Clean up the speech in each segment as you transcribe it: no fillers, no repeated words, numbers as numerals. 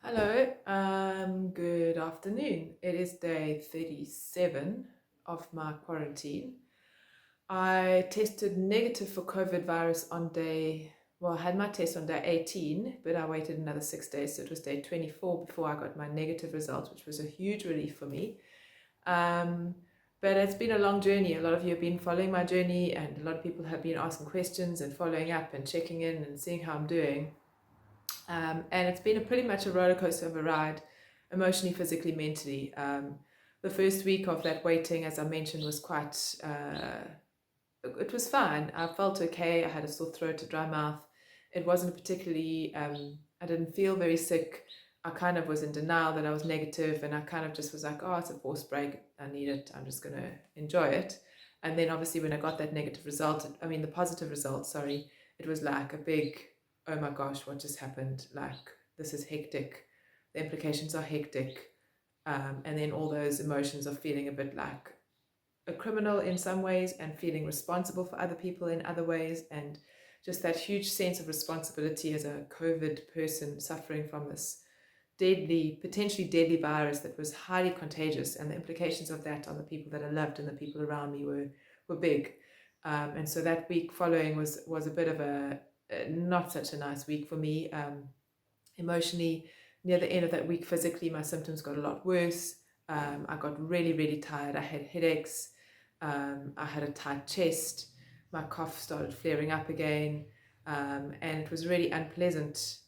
Hello, good afternoon. It is day 37 of my quarantine. I tested negative for COVID virus on I had my test on day 18, but I waited another 6 days, so it was day 24 before I got my negative results, which was a huge relief for me. Um, but it's been a long journey. A lot of you have been following my journey, and a lot of people have been asking questions and following up and checking in and seeing how I'm doing. And it's been pretty much a roller coaster of a ride, emotionally, physically, mentally. The first week of that waiting, as I mentioned, was it was fine. I felt okay. I had a sore throat, a dry mouth. It wasn't particularly, I didn't feel very sick. I kind of was in denial that I was negative, and I kind of just was like, oh, it's a forced break. I need it. I'm just going to enjoy it. And then obviously, when I got that negative result, the positive result, sorry, it was like a big, oh my gosh, what just happened? Like, this is hectic. The implications are hectic. And then all those emotions of feeling a bit like a criminal in some ways and feeling responsible for other people in other ways, and just that huge sense of responsibility as a COVID person suffering from this deadly, potentially deadly virus that was highly contagious, and the implications of that on the people that I loved and the people around me were big. And so that week following was a bit of a not such a nice week for me. Emotionally, near the end of that week, physically, my symptoms got a lot worse. I got really, really tired. I had headaches. I had a tight chest. My cough started flaring up again. And it was really unpleasant,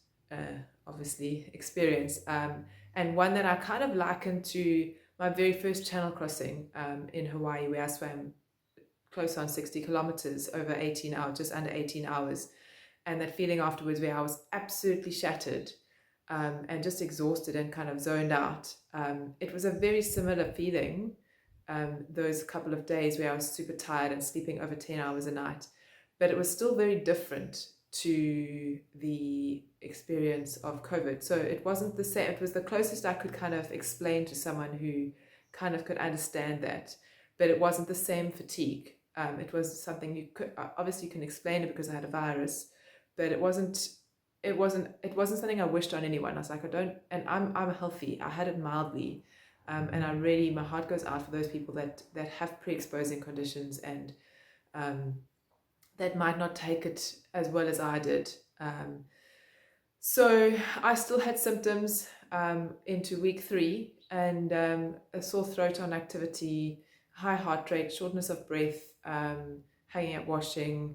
obviously, experience. And one that I kind of likened to my very first channel crossing in Hawaii, where I swam close on 60 kilometers over 18 hours, just under 18 hours. And that feeling afterwards where I was absolutely shattered and just exhausted and kind of zoned out. It was a very similar feeling those couple of days where I was super tired and sleeping over 10 hours a night. But it was still very different to the experience of COVID. So it wasn't the same. It was the closest I could kind of explain to someone who kind of could understand that. But it wasn't the same fatigue. It was something you could obviously you can explain it because I had a virus, but it wasn't something I wished on anyone. I was like, I don't, and I'm healthy. I had it mildly, and I really, my heart goes out for those people that have pre-exposing conditions and um, that might not take it as well as I did. So I still had symptoms into week 3, and a sore throat on activity, high heart rate, shortness of breath, hanging out washing,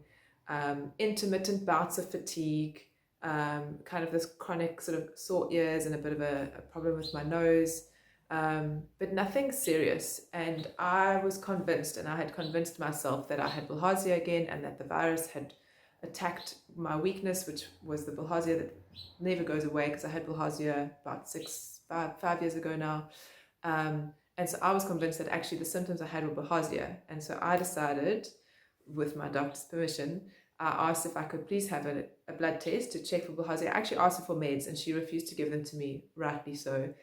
intermittent bouts of fatigue, kind of this chronic sort of sore ears and a bit of a problem with my nose, but nothing serious. And I was convinced, and I had convinced myself that I had bilharzia again and that the virus had attacked my weakness, which was the bilharzia that never goes away because I had bilharzia about 5 years ago now. And so I was convinced that actually the symptoms I had were bilharzia. And so I decided, with my doctor's permission, I asked if I could please have a blood test to check for bilharzia. I actually asked her for meds and she refused to give them to me, rightly so,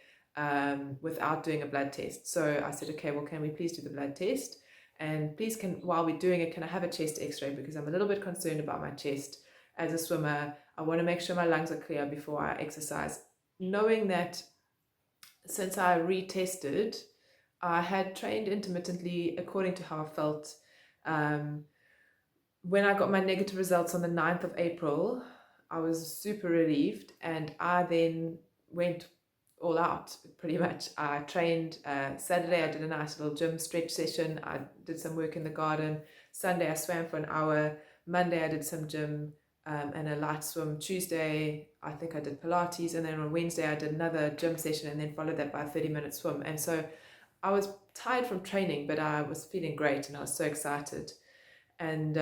without doing a blood test. So I said, okay, well, can we please do the blood test? And please, while we're doing it, can I have a chest x-ray? Because I'm a little bit concerned about my chest. As a swimmer, I want to make sure my lungs are clear before I exercise. Knowing that since I retested, I had trained intermittently according to how I felt. When I got my negative results on the 9th of April, I was super relieved, and I then went all out pretty much. I trained Saturday, I did a nice little gym stretch session. I did some work in the garden. Sunday, I swam for an hour. Monday, I did some gym and a light swim. Tuesday, I think I did Pilates. And then on Wednesday, I did another gym session and then followed that by a 30-minute swim. And so I was tired from training, but I was feeling great and I was so excited. And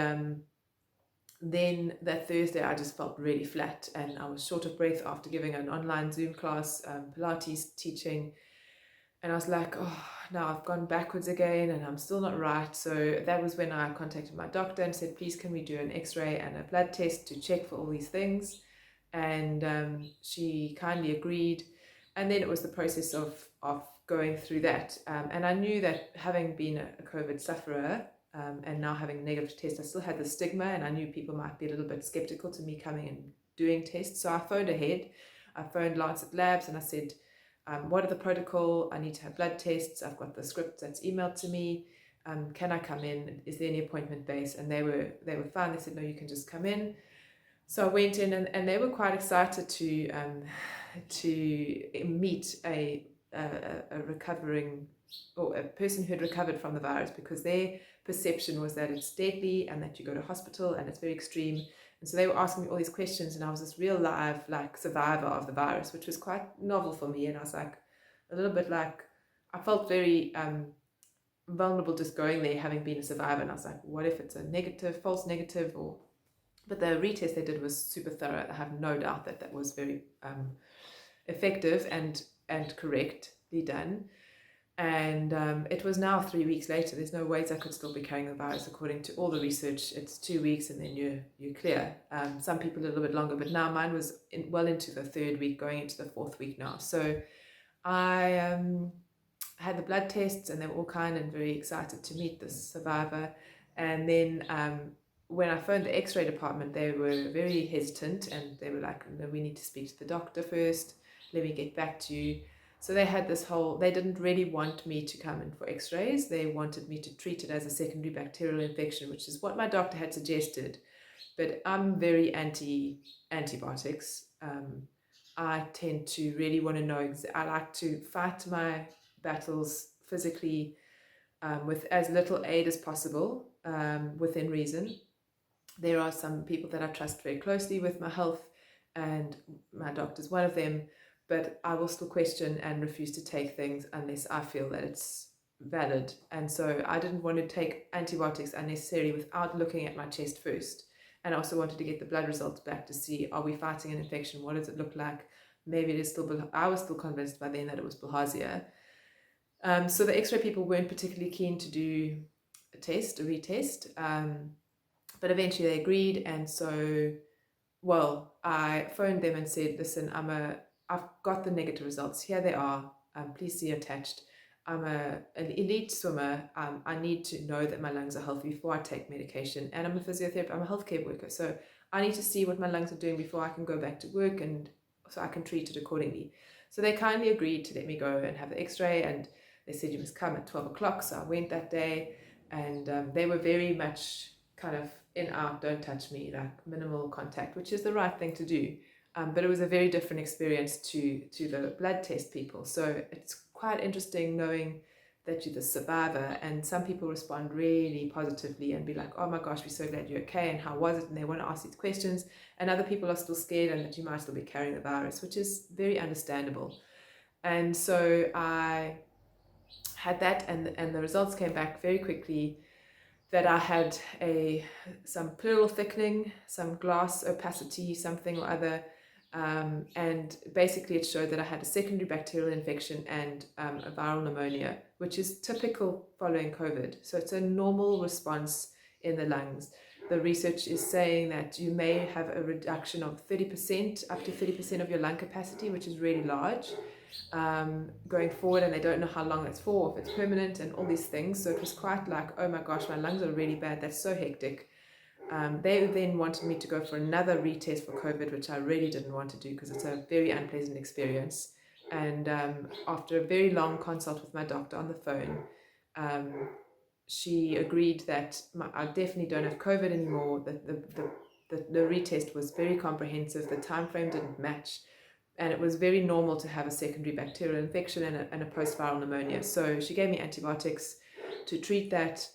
then that Thursday, I just felt really flat and I was short of breath after giving an online Zoom class, Pilates teaching. And I was like, oh, now I've gone backwards again and I'm still not right. So that was when I contacted my doctor and said, please, can we do an x-ray and a blood test to check for all these things? And she kindly agreed. And then it was the process of going through that. And I knew that having been a COVID sufferer, and now having a negative test, I still had the stigma, and I knew people might be a little bit skeptical to me coming and doing tests. So I phoned ahead. I phoned Lancet Labs and I said, what are the protocol? I need to have blood tests. I've got the script that's emailed to me. Can I come in? Is there any appointment based? And they were fine. They said, no, you can just come in. So I went in, and they were quite excited to meet a recovering, or a person who had recovered from the virus, because their perception was that it's deadly and that you go to hospital and it's very extreme. And so they were asking me all these questions, and I was this real live survivor of the virus, which was quite novel for me. And I was a little bit I felt very vulnerable just going there, having been a survivor. And I was what if it's a negative, false negative? But the retest they did was super thorough. I have no doubt that was very effective and correctly done. And it was now 3 weeks later. There's no ways I could still be carrying the virus. According to all the research, it's 2 weeks and then you're clear. Some people a little bit longer, but now mine was well into the 3rd week, going into the 4th week now. So I had the blood tests, and they were all kind and very excited to meet this survivor. And then when I phoned the X-ray department, they were very hesitant, and they were like, no, we need to speak to the doctor first. Let me get back to you. So they had they didn't really want me to come in for X-rays. They wanted me to treat it as a secondary bacterial infection, which is what my doctor had suggested. But I'm very anti-antibiotics. I tend to really want to know. I like to fight my battles physically with as little aid as possible, within reason. There are some people that I trust very closely with my health, and my doctor's one of them, but I will still question and refuse to take things unless I feel that it's valid. And so I didn't want to take antibiotics unnecessarily without looking at my chest first. And I also wanted to get the blood results back to see, are we fighting an infection? What does it look like? Maybe it is still, I was still convinced by then that it was bilharzia. So the X-ray people weren't particularly keen to do a retest. But eventually they agreed, and so, I phoned them and said, listen, I've got the negative results. Here they are. Please see attached. I'm an elite swimmer. I need to know that my lungs are healthy before I take medication. And I'm a physiotherapist. I'm a healthcare worker. So I need to see what my lungs are doing before I can go back to work, and so I can treat it accordingly. So they kindly agreed to let me go and have the X-ray, and they said you must come at 12 o'clock. So I went that day, and they were very much kind of in, out, don't touch me, minimal contact, which is the right thing to do. But it was a very different experience to the blood test people. So it's quite interesting knowing that you're the survivor, and some people respond really positively and be like, oh my gosh, we're so glad you're okay, and how was it? And they want to ask these questions. And other people are still scared and that you might still be carrying the virus, which is very understandable. And so I had that, and the results came back very quickly, that I had some pleural thickening, some glass opacity, something or other, and basically it showed that I had a secondary bacterial infection and a viral pneumonia, which is typical following COVID. So it's a normal response in the lungs. The research is saying that you may have a reduction of 30%, up to 30% of your lung capacity, which is really large, going forward, and they don't know how long that's for, if it's permanent, and all these things. So it was quite oh my gosh, my lungs are really bad, that's so hectic. They then wanted me to go for another retest for COVID, which I really didn't want to do because it's a very unpleasant experience. And after a very long consult with my doctor on the phone, she agreed that I definitely don't have COVID anymore. The retest was very comprehensive, the time frame didn't match, and it was very normal to have a secondary bacterial infection and a post-viral pneumonia. So she gave me antibiotics to treat that,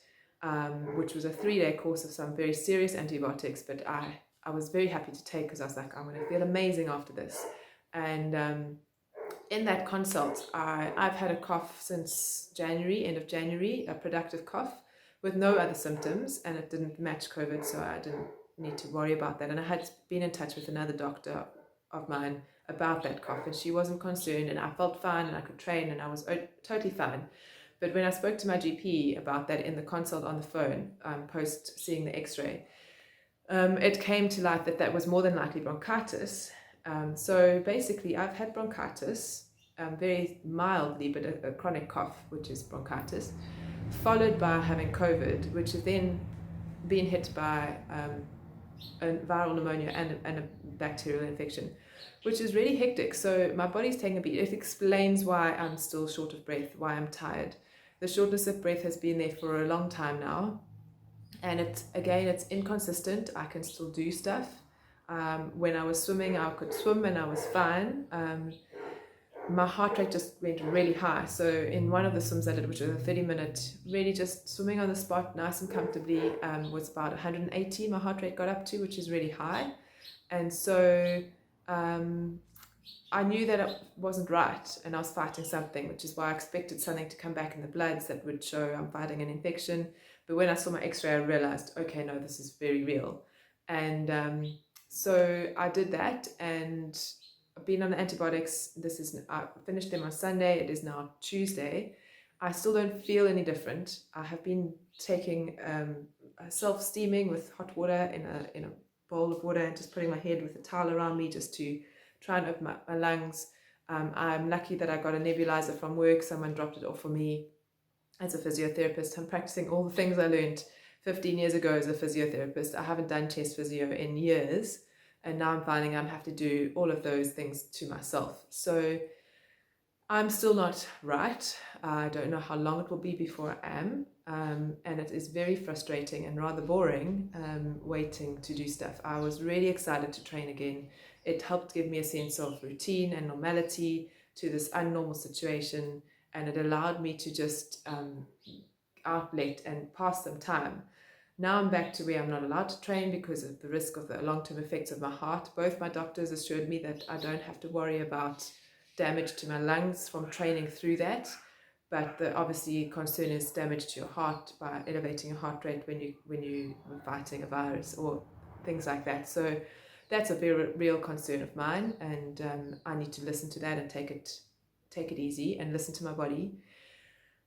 which was a 3-day course of some very serious antibiotics, but I was very happy to take, because I was like, I'm going to feel amazing after this. And in that consult, I've had a cough since January, end of January, a productive cough with no other symptoms, and it didn't match COVID, so I didn't need to worry about that. And I had been in touch with another doctor of mine about that cough, and she wasn't concerned, and I felt fine, and I could train, and I was totally fine. But when I spoke to my GP about that in the consult on the phone, post seeing the X-ray, it came to light that was more than likely bronchitis. So basically, I've had bronchitis, very mildly, but a chronic cough, which is bronchitis, followed by having COVID, which has then been hit by a viral pneumonia and a bacterial infection. which is really hectic. So my body's taking a beat. It explains why I'm still short of breath, why I'm tired. The shortness of breath has been there for a long time now. And it's inconsistent. I can still do stuff. When I was swimming, I could swim and I was fine. My heart rate just went really high. So in one of the swims I did, which was a 30-minute, really just swimming on the spot, nice and comfortably, was about 180 my heart rate got up to, which is really high. And so I knew that it wasn't right and I was fighting something, which is why I expected something to come back in the bloods that would show I'm fighting an infection. But when I saw my x-ray, I realized, okay, no, this is very real. And so I did that, and I've been on the antibiotics. I finished them on Sunday. It is now Tuesday. I still don't feel any different. I have been taking self-steaming with hot water in a bowl of water and just putting my head with a towel around me just to try and open up my lungs. I'm lucky that I got a nebulizer from work. Someone dropped it off for me. As a physiotherapist, I'm practicing all the things I learned 15 years ago as a physiotherapist. I haven't done chest physio in years, and now I'm finding I have to do all of those things to myself. So I'm still not right. I don't know how long it will be before I am, and it is very frustrating and rather boring waiting to do stuff. I was really excited to train again. It helped give me a sense of routine and normality to this unnormal situation, and it allowed me to just outlet and pass some time. Now I'm back to where I'm not allowed to train because of the risk of the long-term effects of my heart. Both my doctors assured me that I don't have to worry about damage to my lungs from training through that, but the obviously concern is damage to your heart by elevating your heart rate when you are fighting a virus or things like that. So that's a very real concern of mine, and I need to listen to that and take it easy and listen to my body.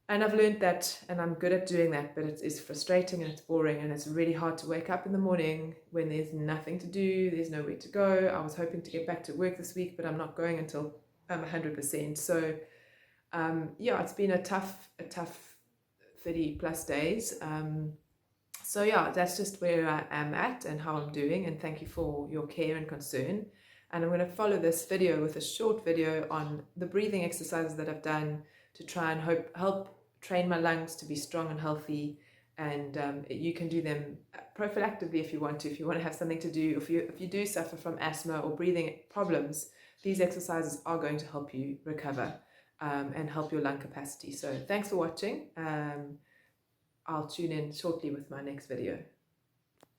And I've learned that, and I'm good at doing that, but it is frustrating and it's boring, and it's really hard to wake up in the morning when there's nothing to do, there's nowhere to go. I was hoping to get back to work this week, but I'm not going until I'm 100%. So yeah, it's been a tough 30 plus days. So yeah, that's just where I am at and how I'm doing, and thank you for your care and concern. And I'm going to follow this video with a short video on the breathing exercises that I've done to try and help train my lungs to be strong and healthy. And you can do them prophylactically if you want to have something to do. If you do suffer from asthma or breathing problems, these exercises are going to help you recover and help your lung capacity. So thanks for watching. I'll tune in shortly with my next video.